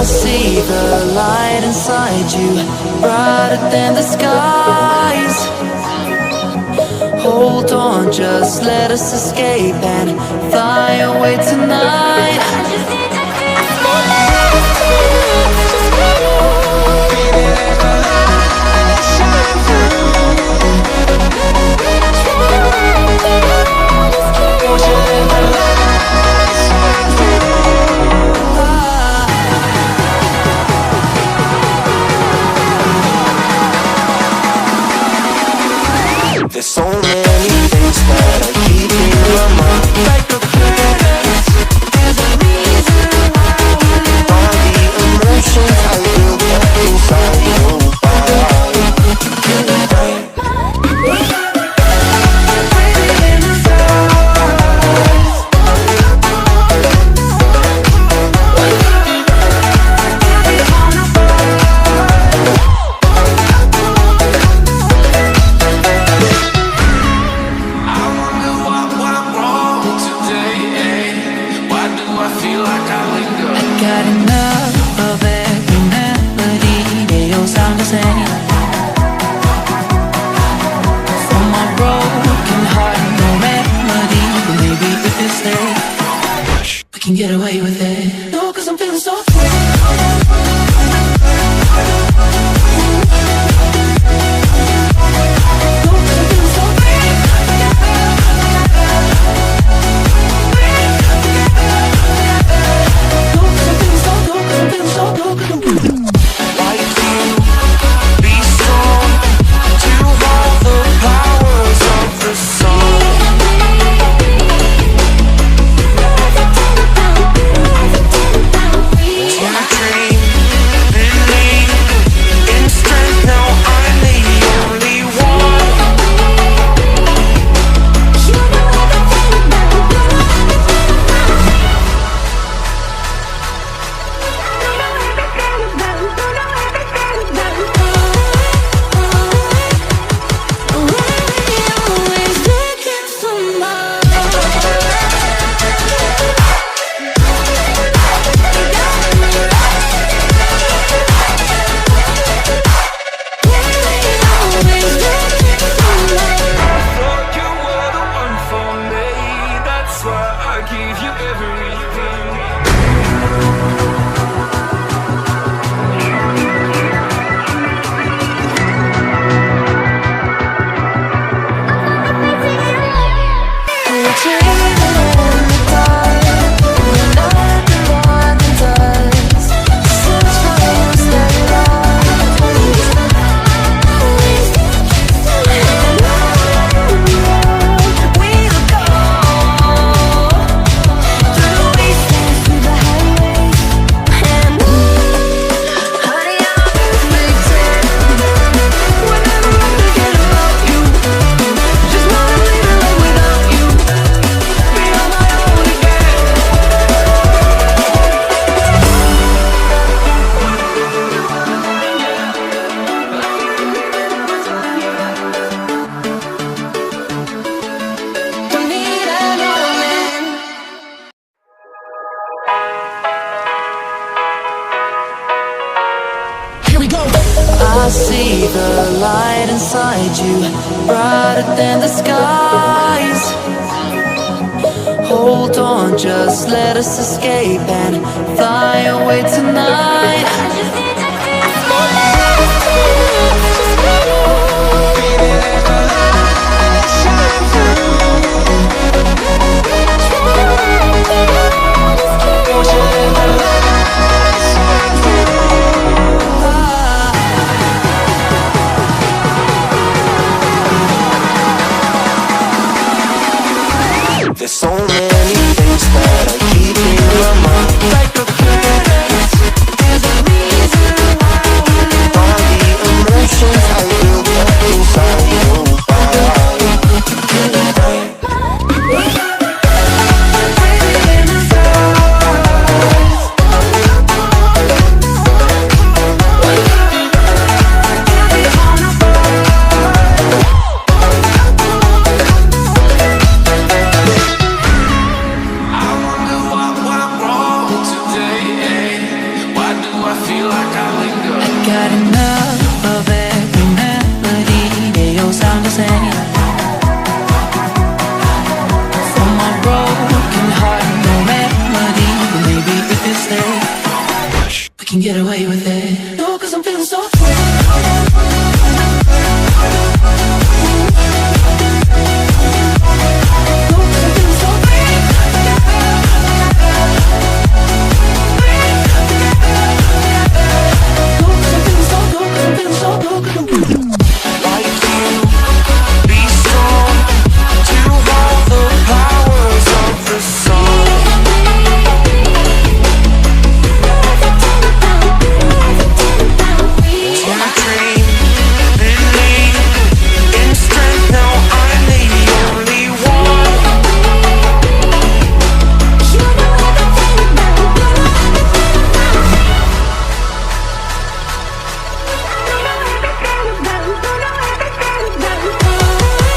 see the light inside you, brighter than the skies. Hold on, just let us escape and fly away tonight. There's so many things that I keep in my mind, like a past. There's a reason why all the emotions I feel kept inside your body. Breathing in the stars. Got enough of every melody, they all sound the same. For my broken heart, no remedy, but maybe if you stay, we can get away with it. No, 'cause I'm feeling so free. I see the light inside you, brighter than the skies. Hold on, just let us escape and fly away tonight. There's so many things that I keep in my mind, like a past. There's a reason why all the emotions I feel kept inside your body. Breathing in the stars. can get away with